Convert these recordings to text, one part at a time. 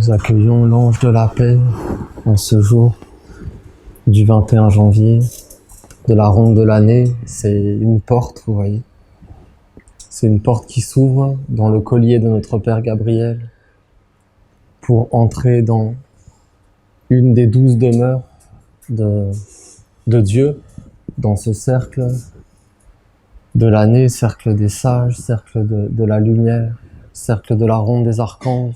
Nous accueillons l'ange de la paix en ce jour du 21 janvier de la ronde de l'année. C'est une porte, vous voyez. C'est une porte qui s'ouvre dans le collier de notre Père Gabriel pour entrer dans une des 12 demeures de Dieu, dans ce cercle de l'année, cercle des sages, cercle de la lumière, cercle de la ronde des archanges.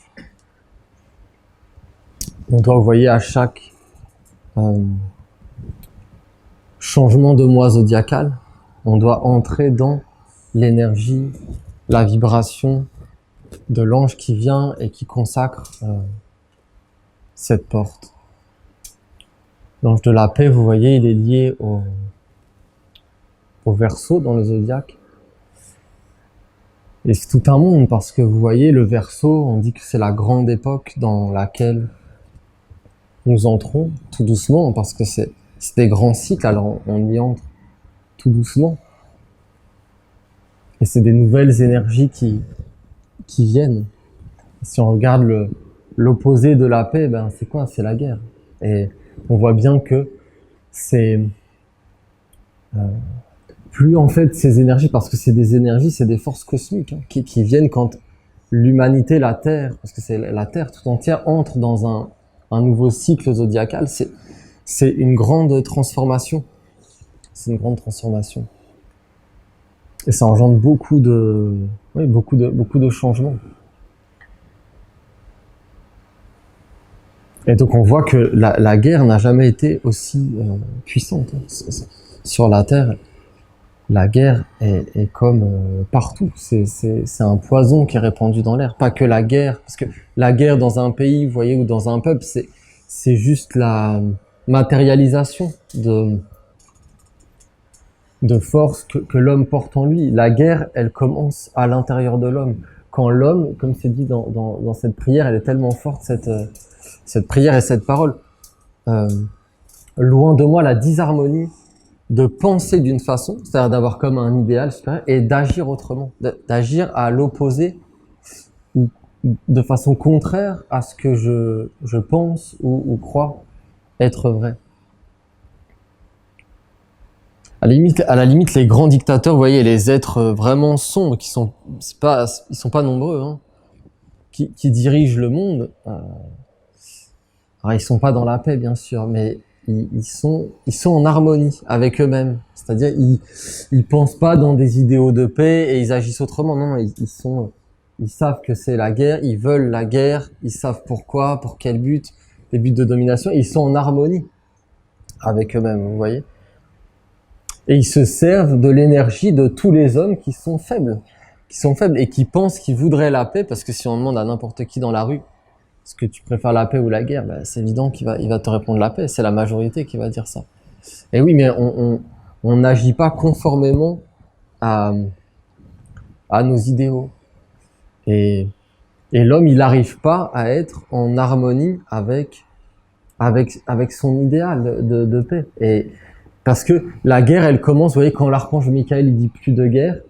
On doit, vous voyez, à chaque changement de mois zodiacal, on doit entrer dans l'énergie, la vibration de l'ange qui vient et qui consacre cette porte. L'ange de la paix, vous voyez, il est lié au Verseau dans le zodiaque. Et c'est tout un monde parce que vous voyez, le Verseau, on dit que c'est la grande époque dans laquelle nous entrons tout doucement parce que c'est des grands cycles, alors on y entre tout doucement. Et c'est des nouvelles énergies qui viennent. Si on regarde l'opposé de la paix, ben c'est quoi? C'est la guerre. Et on voit bien que c'est plus en fait ces énergies, parce que c'est des énergies, c'est des forces cosmiques qui viennent quand l'humanité, la Terre, parce que c'est la Terre tout entière, entre dans un nouveau cycle zodiacal. C'est une grande transformation. C'est une grande transformation. Et ça engendre beaucoup de changements. Et donc on voit que la guerre n'a jamais été aussi puissante. Sur la Terre, la guerre est comme partout. C'est un poison qui est répandu dans l'air. Pas que la guerre, parce que la guerre dans un pays, vous voyez, ou dans un peuple, c'est juste la matérialisation de force que l'homme porte en lui. La guerre, elle commence à l'intérieur de l'homme. Quand l'homme, comme c'est dit dans cette prière, elle est tellement forte, cette prière et cette parole. Loin de moi la disharmonie de penser d'une façon, c'est-à-dire d'avoir comme un idéal supérieur, et d'agir autrement, d'agir à l'opposé, ou de façon contraire à ce que je pense ou crois être vrai. À la limite, les grands dictateurs, vous voyez, les êtres vraiment sombres, ils sont pas nombreux, hein, qui dirigent le monde. Alors ils sont pas dans la paix, bien sûr, mais ils sont en harmonie avec eux-mêmes. C'est-à-dire, ils pensent pas dans des idéaux de paix et ils agissent autrement. Non, ils savent que c'est la guerre, ils veulent la guerre, ils savent pourquoi, pour quel but, les buts de domination. Ils sont en harmonie avec eux-mêmes, vous voyez. Et ils se servent de l'énergie de tous les hommes qui sont faibles et qui pensent qu'ils voudraient la paix, parce que si on demande à n'importe qui dans la rue, est-ce que tu préfères la paix ou la guerre? Ben, c'est évident qu'il va te répondre la paix. C'est la majorité qui va dire ça. Et oui, mais on n'agit pas conformément à nos idéaux. Et l'homme, il n'arrive pas à être en harmonie avec son idéal de paix. Et parce que la guerre, elle commence, vous voyez, quand l'archange Michael, il dit plus de guerre,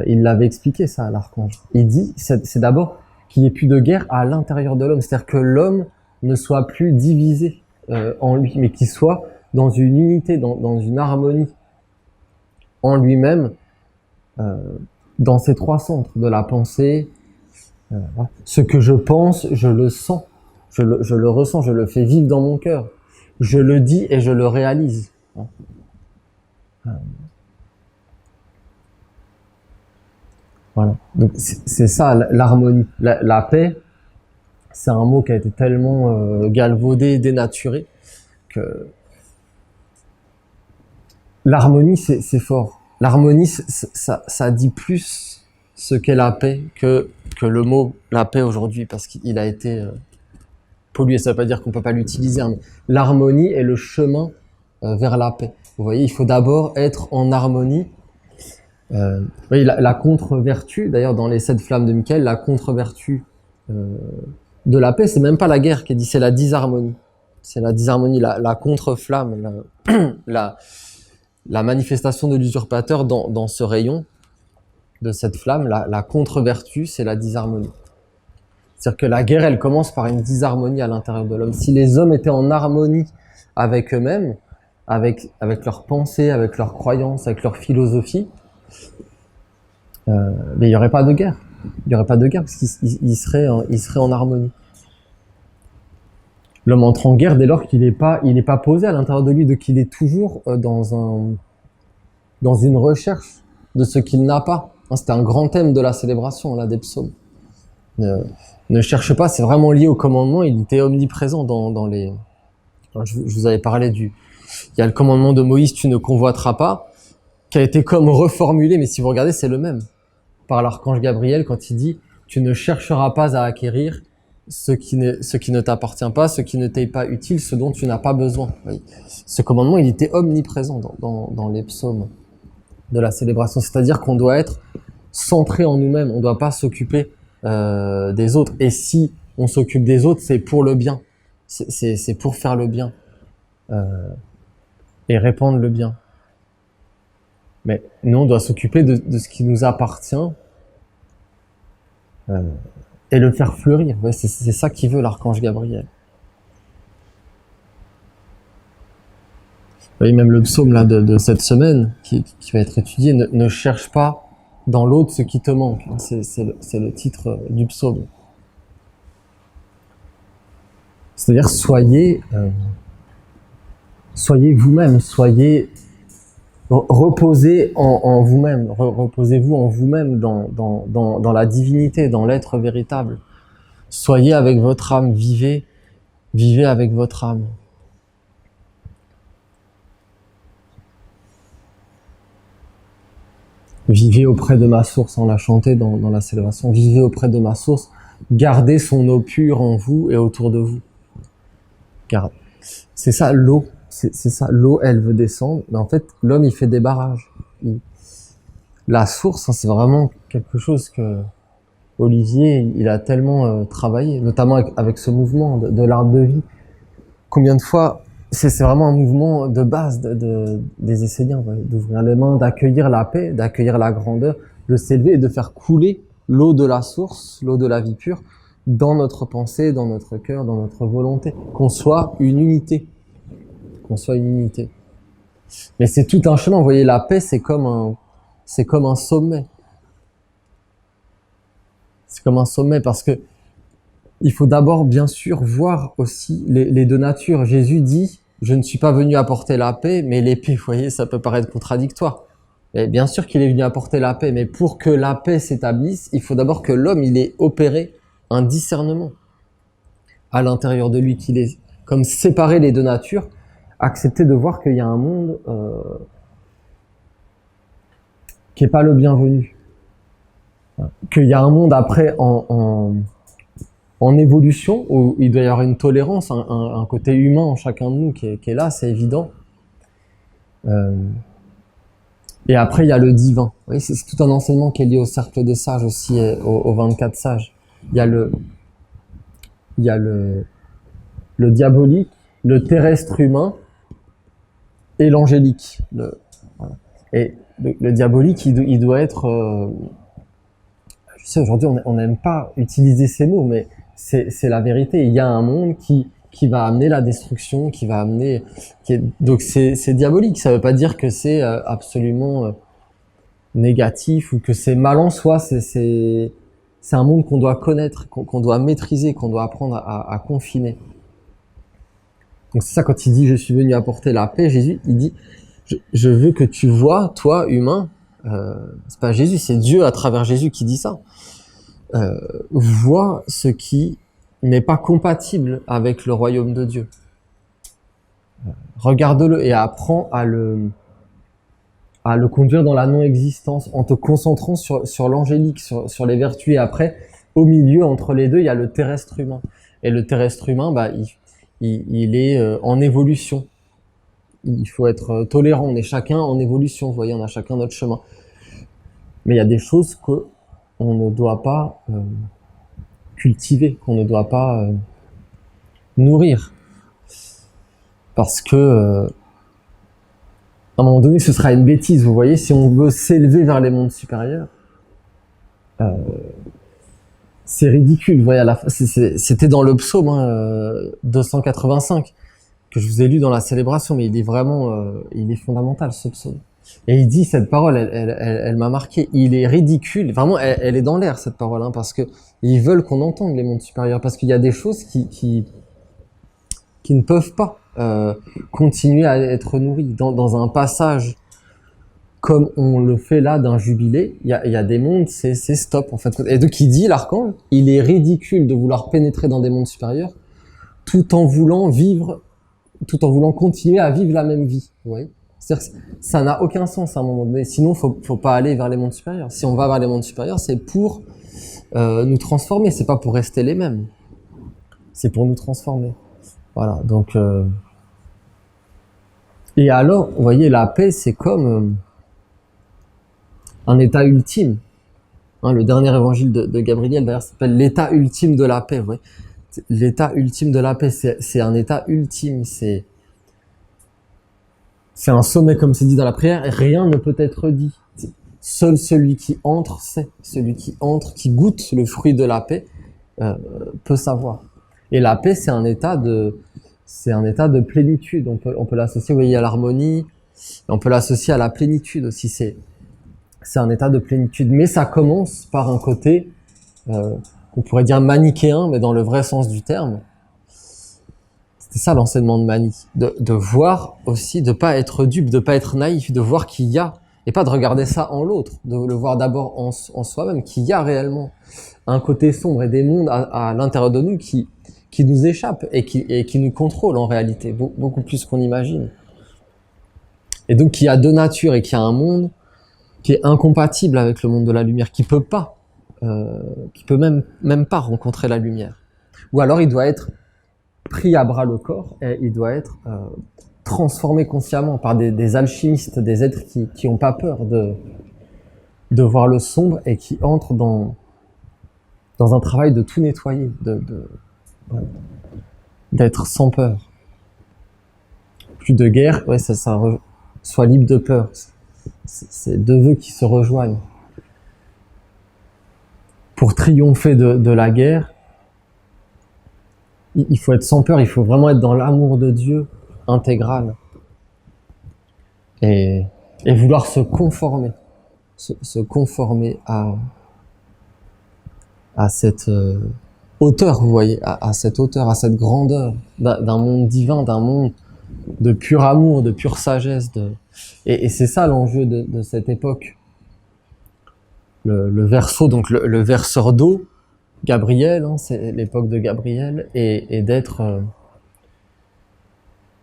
il l'avait expliqué ça à l'archange. Il dit, c'est d'abord qu'il n'y ait plus de guerre à l'intérieur de l'homme. C'est-à-dire que l'homme ne soit plus divisé en lui, mais qu'il soit dans une unité, dans une harmonie en lui-même, dans ces trois centres de la pensée. Ce que je pense, je le sens, je le ressens, je le fais vivre dans mon cœur. Je le dis et je le réalise. Voilà. Donc c'est ça l'harmonie. La paix, c'est un mot qui a été tellement galvaudé, dénaturé, que l'harmonie c'est fort. L'harmonie, ça dit plus ce qu'est la paix que le mot la paix aujourd'hui, parce qu'il a été pollué. Ça veut pas dire qu'on peut pas l'utiliser, hein, mais l'harmonie est le chemin vers la paix. Vous voyez, il faut d'abord être en harmonie. Vous voyez, la contre-vertu, d'ailleurs dans les 7 flammes de Michael, la contre-vertu de la paix, c'est même pas la guerre qui est dit, c'est la disharmonie. C'est la disharmonie, la contre-flamme, la manifestation de l'usurpateur dans ce rayon de cette flamme, la contre-vertu, c'est la disharmonie. C'est-à-dire que la guerre, elle commence par une disharmonie à l'intérieur de l'homme. Si les hommes étaient en harmonie avec eux-mêmes, avec leurs pensées, avec leurs croyances, avec leur philosophie, mais il n'y aurait pas de guerre. Il n'y aurait pas de guerre parce qu'ils seraient en harmonie. L'homme entre en guerre dès lors qu'il n'est pas posé à l'intérieur de lui, de qu'il est toujours dans une recherche de ce qu'il n'a pas. C'était un grand thème de la célébration, là, des psaumes. Ne cherche pas, c'est vraiment lié au commandement, il était omniprésent dans les... Alors, je vous avais parlé il y a le commandement de Moïse, tu ne convoiteras pas, qui a été comme reformulé, mais si vous regardez, c'est le même. Par l'archange Gabriel, quand il dit, tu ne chercheras pas à acquérir ce qui ne t'appartient pas, ce qui ne t'est pas utile, ce dont tu n'as pas besoin. Oui. Ce commandement, il était omniprésent dans les psaumes de la célébration. C'est-à-dire qu'on doit être centré en nous-mêmes, on ne doit pas s'occuper des autres. Et si on s'occupe des autres, c'est pour le bien. C'est pour faire le bien et répandre le bien. Mais nous, on doit s'occuper de ce qui nous appartient et le faire fleurir. Ouais, c'est ça qu'il veut l'archange Gabriel. Et même le psaume là, de cette semaine qui va être étudié, ne cherche pas dans l'autre ce qui te manque. C'est le titre du psaume. C'est-à-dire soyez vous-même, reposez en vous-même, reposez-vous en vous-même dans la divinité, dans l'être véritable. Soyez avec votre âme, vivez avec votre âme. Vivez auprès de ma source, on l'a chanté dans la célébration, vivez auprès de ma source, gardez son eau pure en vous et autour de vous. Car c'est ça l'eau, c'est ça, l'eau elle veut descendre, mais en fait l'homme il fait des barrages. La source, c'est vraiment quelque chose que Olivier il a tellement travaillé, notamment avec ce mouvement de l'arbre de vie. Combien de fois, c'est vraiment un mouvement de base des Esséniens, d'ouvrir les mains, d'accueillir la paix, d'accueillir la grandeur, de s'élever et de faire couler l'eau de la source, l'eau de la vie pure, dans notre pensée, dans notre cœur, dans notre volonté, qu'on soit une unité. Mais c'est tout un chemin, vous voyez, la paix, c'est comme un sommet. C'est comme un sommet parce que il faut d'abord, bien sûr, voir aussi les deux natures. Jésus dit, je ne suis pas venu apporter la paix, mais l'épée. Vous voyez, ça peut paraître contradictoire. Mais bien sûr qu'il est venu apporter la paix, mais pour que la paix s'établisse, il faut d'abord que l'homme, il ait opéré un discernement à l'intérieur de lui, qu'il ait comme séparé les deux natures, accepter de voir qu'il y a un monde qui n'est pas le bienvenu. Qu'il y a un monde après en évolution, où il doit y avoir une tolérance, un côté humain en chacun de nous qui est là, c'est évident. Et après, il y a le divin. Vous voyez, c'est tout un enseignement qui est lié au cercle des sages aussi, aux 24 sages. Il y a le diabolique, le terrestre humain et l'angélique. Voilà. Et le diabolique, il doit être... je sais, aujourd'hui, on n'aime pas utiliser ces mots, mais c'est la vérité. Il y a un monde qui va amener la destruction, qui va amener... donc c'est diabolique, ça veut pas dire que c'est absolument négatif ou que c'est mal en soi, c'est un monde qu'on doit connaître, qu'on doit maîtriser, qu'on doit apprendre à confiner. Donc c'est ça quand il dit « je suis venu apporter la paix », Jésus, il dit « je veux que tu vois, toi, humain », c'est pas Jésus, c'est Dieu à travers Jésus qui dit ça, vois ce qui n'est pas compatible avec le royaume de Dieu. Regarde-le et apprends à le conduire dans la non-existence en te concentrant sur l'angélique, sur les vertus. Et après, au milieu, entre les deux, il y a le terrestre humain. Et le terrestre humain, il est en évolution. Il faut être tolérant. On est chacun en évolution. Vous voyez, on a chacun notre chemin. Mais il y a des choses qu'on ne doit pas cultiver, qu'on ne doit pas nourrir. Parce que à un moment donné, ce sera une bêtise, vous voyez, si on veut s'élever vers les mondes supérieurs, c'est ridicule. Vous voyez, c'était dans le psaume 285 que je vous ai lu dans la célébration, mais il est vraiment, il est fondamental ce psaume. Et il dit cette parole, elle m'a marqué. Il est ridicule, vraiment, elle est dans l'air cette parole, hein, parce que ils veulent qu'on entende les mondes supérieurs, parce qu'il y a des choses qui ne peuvent pas continuer à être nourries. Dans un passage comme on le fait là d'un jubilé, il y a des mondes, c'est stop en fait. Et donc il dit, l'archange, il est ridicule de vouloir pénétrer dans des mondes supérieurs, tout en voulant continuer à vivre la même vie. Vous voyez ? C'est-à-dire que ça n'a aucun sens à un moment donné. Sinon, faut pas aller vers les mondes supérieurs. Si on va vers les mondes supérieurs, c'est pour nous transformer. C'est pas pour rester les mêmes. C'est pour nous transformer. Voilà. Donc, et alors, vous voyez, la paix, c'est comme un état ultime. Hein, le dernier évangile de Gabriel, d'ailleurs, s'appelle l'état ultime de la paix. Vous voyez, l'état ultime de la paix, c'est un état ultime. C'est un sommet, comme c'est dit dans la prière, et rien ne peut être dit. Seul celui qui entre sait. Celui qui entre, qui goûte le fruit de la paix, peut savoir. Et la paix, c'est un état de plénitude. On peut l'associer, vous voyez, à l'harmonie. On peut l'associer à la plénitude aussi. C'est un état de plénitude. Mais ça commence par un côté, on pourrait dire manichéen, mais dans le vrai sens du terme. C'était ça l'enseignement de Mani, de voir aussi, de pas être dupe, de pas être naïf, de voir qu'il y a, et pas de regarder ça en l'autre, de le voir d'abord en soi-même, qu'il y a réellement un côté sombre et des mondes à l'intérieur de nous qui nous échappent et qui nous contrôlent en réalité, beaucoup plus qu'on imagine. Et donc qu'il y a deux natures et qu'il y a un monde qui est incompatible avec le monde de la lumière, qui peut même pas rencontrer la lumière. Ou alors il doit être pris à bras le corps et il doit être transformé consciemment par des alchimistes, des êtres qui ont pas peur de voir le sombre et qui entrent dans un travail de tout nettoyer, d'être sans peur. Plus de guerre, ouais, soit libre de peur. C'est deux vœux qui se rejoignent. Pour triompher de la guerre, il faut être sans peur, il faut vraiment être dans l'amour de Dieu intégral. Et vouloir se conformer à cette hauteur, vous voyez, à cette hauteur, à cette grandeur d'un monde divin, d'un monde de pur amour, de pure sagesse. Et c'est ça l'enjeu de cette époque. Le Verseau, donc le verseur d'eau, Gabriel, hein, c'est l'époque de Gabriel, et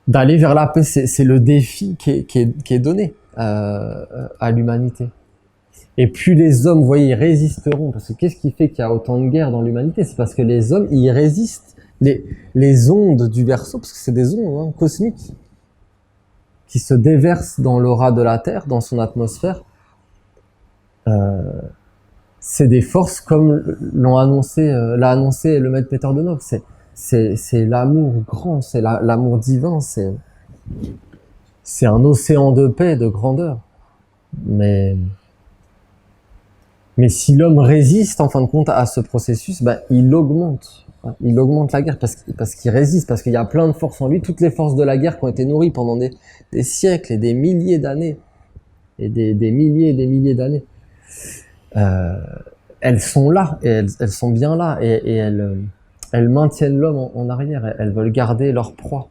d'aller vers la paix, c'est le défi qui est donné à l'humanité. Et plus les hommes, vous voyez, ils résisteront, parce que qu'est-ce qui fait qu'il y a autant de guerres dans l'humanité? C'est parce que les hommes, ils résistent. Les ondes du Verseau, parce que c'est des ondes cosmiques, qui se déversent dans l'aura de la Terre, dans son atmosphère, c'est des forces comme l'a annoncé le maître Peter de Nof. C'est l'amour grand, c'est l'amour divin, c'est un océan de paix, de grandeur. Mais si l'homme résiste en fin de compte à ce processus, il augmente la guerre parce qu'il résiste, parce qu'il y a plein de forces en lui, toutes les forces de la guerre qui ont été nourries pendant des siècles et des milliers d'années, et des milliers et des milliers d'années. Elles sont là, et elles sont bien là, et elles maintiennent l'homme en arrière, elles veulent garder leur proie.